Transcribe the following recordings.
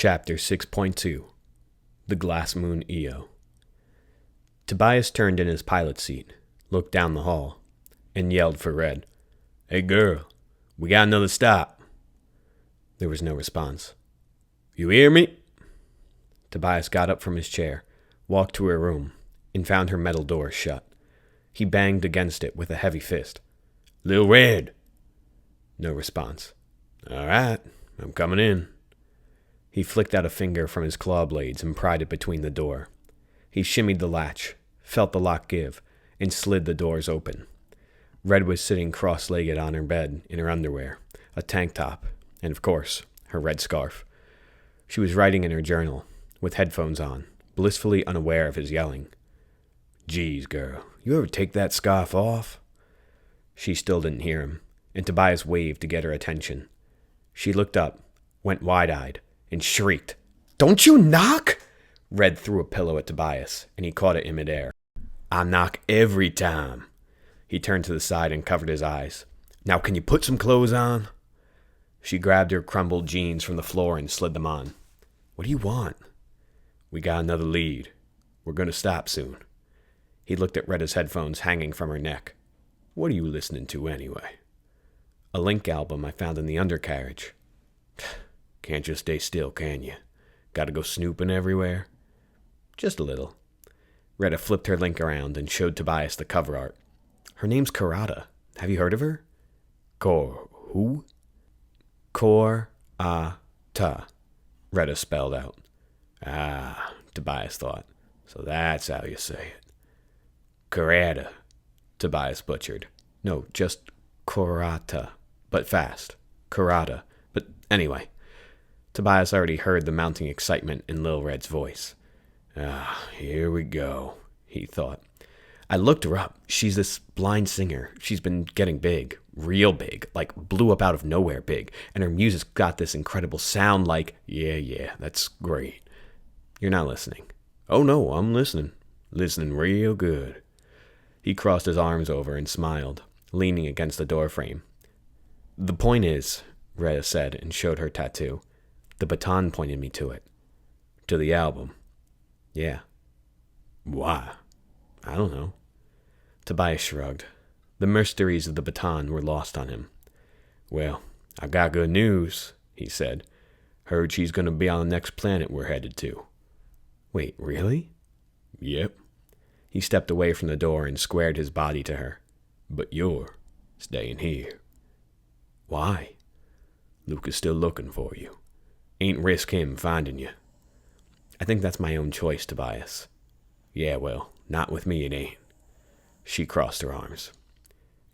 Chapter 6.2 The Glass Moon EO. Tobias turned in his pilot seat, looked down the hall, and yelled for Red. "Hey girl, we got another stop." There was no response. "You hear me?" Tobias got up from his chair, walked to her room, and found her metal door shut. He banged against it with a heavy fist. "Lil Red!" No response. "All right, I'm coming in." He flicked out a finger from his claw blades and pried it between the door. He shimmied the latch, felt the lock give, and slid the doors open. Red was sitting cross-legged on her bed in her underwear, a tank top, and, of course, her red scarf. She was writing in her journal, with headphones on, blissfully unaware of his yelling. "Geez, girl, you ever take that scarf off?" She still didn't hear him, and Tobias waved to get her attention. She looked up, went wide-eyed, and shrieked. "Don't you knock?" Red threw a pillow at Tobias, and he caught it in midair. "I knock every time." He turned to the side and covered his eyes. "Now can you put some clothes on?" She grabbed her crumbled jeans from the floor and slid them on. "What do you want?" "We got another lead. We're going to stop soon." He looked at Retta's headphones hanging from her neck. "What are you listening to anyway?" "A Link album I found in the undercarriage." "Can't just stay still, can you? Gotta go snooping everywhere?" "Just a little." Retta flipped her Link around and showed Tobias the cover art. "Her name's Karada. Have you heard of her?" Who?" Kor-a-ta, Retta spelled out. "Ah," Tobias thought. "So that's how you say it." "Karada," Tobias butchered. "No, just Korata, but fast. Karada. But anyway." Tobias already heard the mounting excitement in Lil Red's voice. "Ah, here we go," he thought. "I looked her up. She's this blind singer. She's been getting big. Real big. Like blew up out of nowhere big. And her music's got this incredible sound like, yeah, that's great." "You're not listening." "Oh no, I'm listening. Listening real good." He crossed his arms over and smiled, leaning against the doorframe. "The point is," Retta said and showed her tattoo. "The Baton pointed me to it." "To the album?" "Yeah." "Why?" "I don't know." Tobias shrugged. The mysteries of the Baton were lost on him. "Well, I got good news," he said. "Heard she's going to be on the next planet we're headed to." "Wait, really?" "Yep." He stepped away from the door and squared his body to her. "But you're staying here." "Why?" "Luke is still looking for you. Ain't risk him finding you." "I think that's my own choice, Tobias." "Yeah, well, not with me it ain't." She crossed her arms.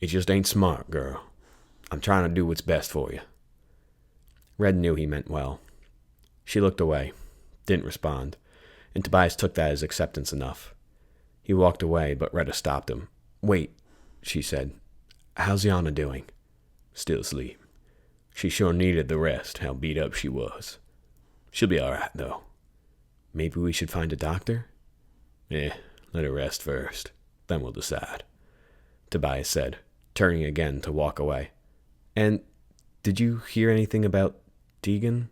"It just ain't smart, girl. I'm trying to do what's best for you." Red knew he meant well. She looked away, didn't respond, and Tobias took that as acceptance enough. He walked away, but Retta stopped him. "Wait," she said. "How's Yana doing?" "Still asleep. She sure needed the rest, how beat up she was. She'll be all right, though." "Maybe we should find a doctor?" Let her rest first. Then we'll decide," Tobias said, turning again to walk away. "And did you hear anything about Deegan?"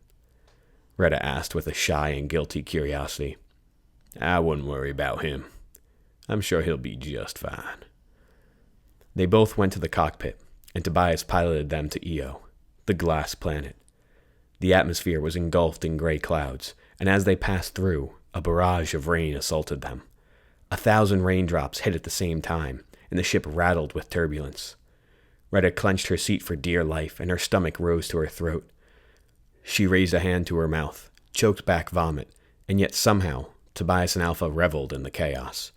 Retta asked with a shy and guilty curiosity. "I wouldn't worry about him. I'm sure he'll be just fine." They both went to the cockpit, and Tobias piloted them to Io, the glass planet. The atmosphere was engulfed in gray clouds, and as they passed through, a barrage of rain assaulted them. 1,000 raindrops hit at the same time, and the ship rattled with turbulence. Retta clenched her seat for dear life, and her stomach rose to her throat. She raised a hand to her mouth, choked back vomit, and yet somehow Tobias and Alpha reveled in the chaos.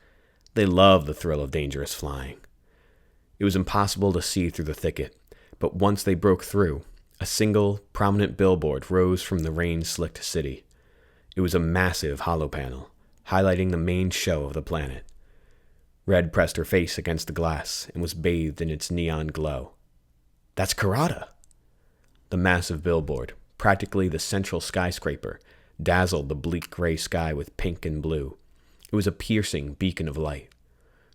They loved the thrill of dangerous flying. It was impossible to see through the thicket, but once they broke through, a single, prominent billboard rose from the rain-slicked city. It was a massive hollow panel, highlighting the main show of the planet. Red pressed her face against the glass and was bathed in its neon glow. "That's Karada!" The massive billboard, practically the central skyscraper, dazzled the bleak gray sky with pink and blue. It was a piercing beacon of light.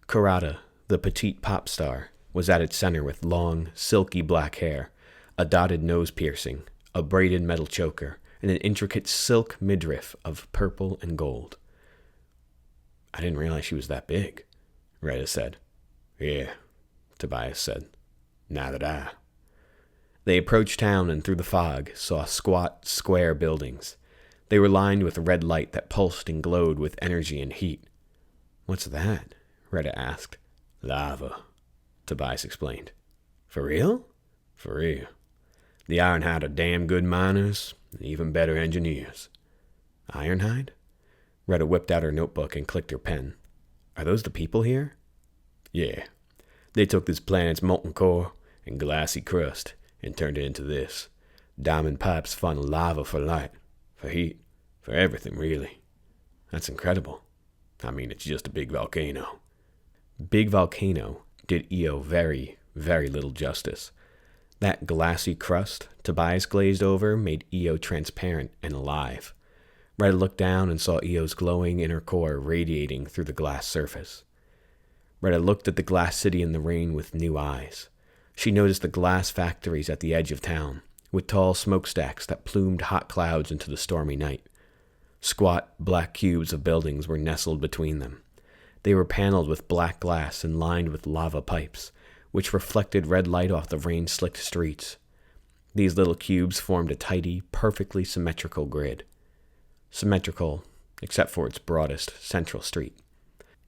Karada, the petite pop star, was at its center with long, silky black hair, a dotted nose piercing, a braided metal choker, and an intricate silk midriff of purple and gold. I didn't realize she was that big, Retta said. Yeah, Tobias said. Neither did I. They approached town and through the fog saw squat, square buildings. They were lined with red light that pulsed and glowed with energy and heat. What's that? Retta asked. Lava, Tobias explained. For real? For real. The Ironhide are damn good miners and even better engineers. Ironhide? Retta whipped out her notebook and clicked her pen. Are those the people here? Yeah. They took this planet's molten core and glassy crust and turned it into this. Diamond pipes funnel lava for light, for heat, for everything, really. That's incredible. I mean, it's just a big volcano. Big volcano did Io very, very little justice. That glassy crust Tobias glazed over made Io transparent and alive. Retta looked down and saw Io's glowing inner core radiating through the glass surface. Retta looked at the glass city in the rain with new eyes. She noticed the glass factories at the edge of town, with tall smokestacks that plumed hot clouds into the stormy night. Squat, black cubes of buildings were nestled between them. They were paneled with black glass and lined with lava pipes, which reflected red light off the rain-slicked streets. These little cubes formed a tidy, perfectly symmetrical grid. Symmetrical, except for its broadest, central street.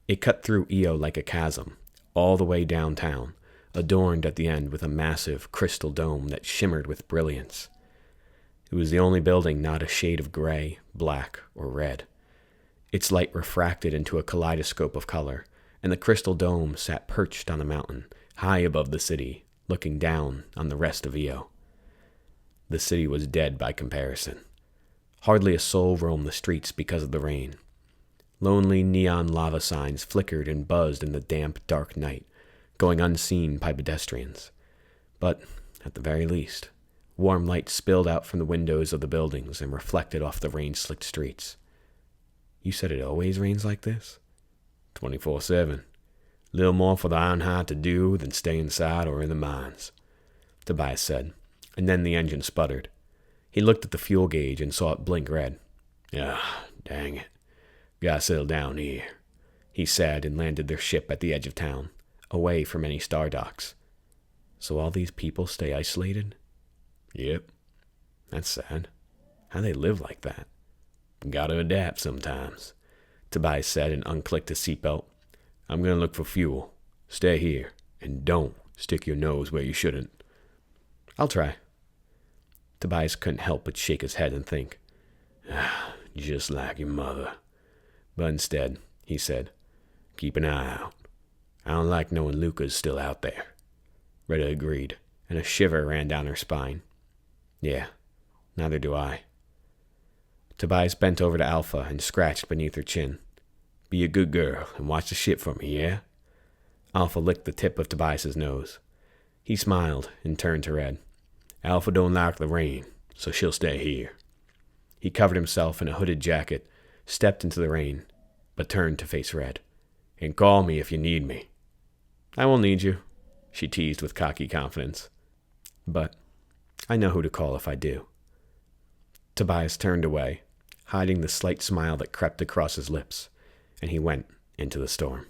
It cut through Io like a chasm, all the way downtown, adorned at the end with a massive crystal dome that shimmered with brilliance. It was the only building not a shade of gray, black, or red. Its light refracted into a kaleidoscope of color, and the crystal dome sat perched on a mountain, high above the city, looking down on the rest of Io. The city was dead by comparison. Hardly a soul roamed the streets because of the rain. Lonely neon lava signs flickered and buzzed in the damp, dark night, going unseen by pedestrians. But, at the very least, warm light spilled out from the windows of the buildings and reflected off the rain-slicked streets. You said it always rains like this? 24/7. Little more for the Ironhide to do than stay inside or in the mines, Tobias said, and then the engine sputtered. He looked at the fuel gauge and saw it blink red. Ah, dang it. Gotta settle down here, he said, and landed their ship at the edge of town, away from any star docks. So all these people stay isolated? Yep. That's sad. How they live like that? Gotta adapt sometimes, Tobias said and unclicked his seatbelt. I'm gonna look for fuel. Stay here, and don't stick your nose where you shouldn't. I'll try. Tobias couldn't help but shake his head and think. Just like your mother. But instead, he said, keep an eye out. I don't like knowing Luca's still out there. Retta agreed, and a shiver ran down her spine. Yeah, neither do I. Tobias bent over to Alpha and scratched beneath her chin. Be a good girl and watch the ship for me, yeah? Alpha licked the tip of Tobias's nose. He smiled and turned to Red. Alpha don't like the rain, so she'll stay here. He covered himself in a hooded jacket, stepped into the rain, but turned to face Red. And call me if you need me. I won't need you, she teased with cocky confidence. But I know who to call if I do. Tobias turned away, hiding the slight smile that crept across his lips, and he went into the storm.